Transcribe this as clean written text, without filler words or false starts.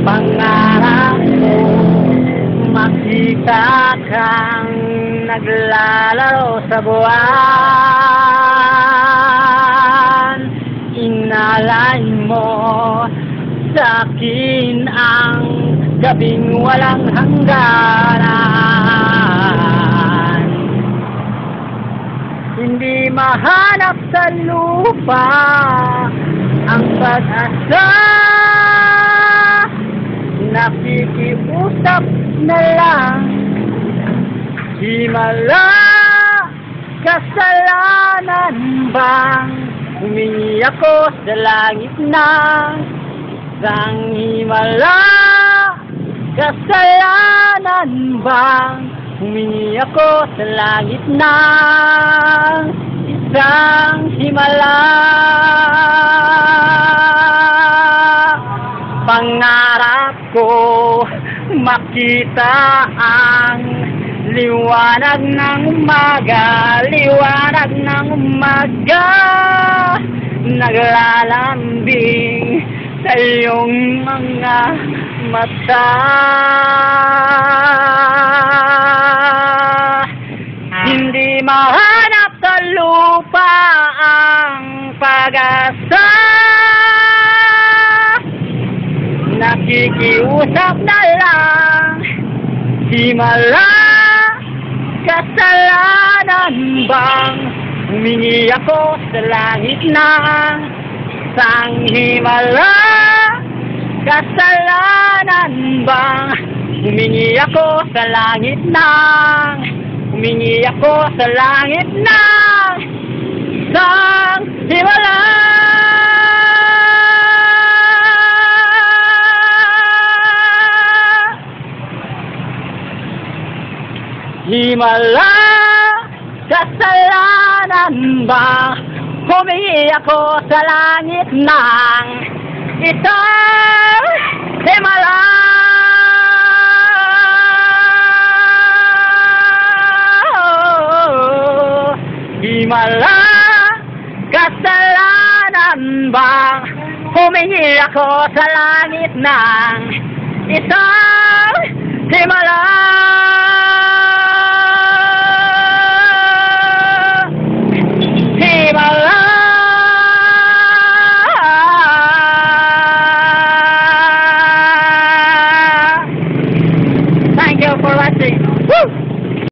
Pangarap ko makita kang naglalaro sa buwan. Inalay mo sa'kin ang gabing walang hangganan. Hindi mahanap sa lupa ang pag-asa. Nakikiusap na lang. Himala, kasalanan bang humingi ako sa langit ng isang himala? Kasalanan bang humingi ako sa langit ng isang himala? Pangarap ko makita ang liwanag ng umaga, liwanag ng umaga, naglalambing sa iyong mga mata. Hindi mahanap sa lupa ang pag-asa. Nakikiusap na lang. Himala, kasalanan bang humingi ako sa langit ng isang himala? Kasalanan bang humingi ako sa langit ng humingi ako sa langit ng isang himala? Himala, kasalanan bang humingi ako sa langit ng isang himala? Himala, kasalanan bang humingi ako sa langit ng isang himala?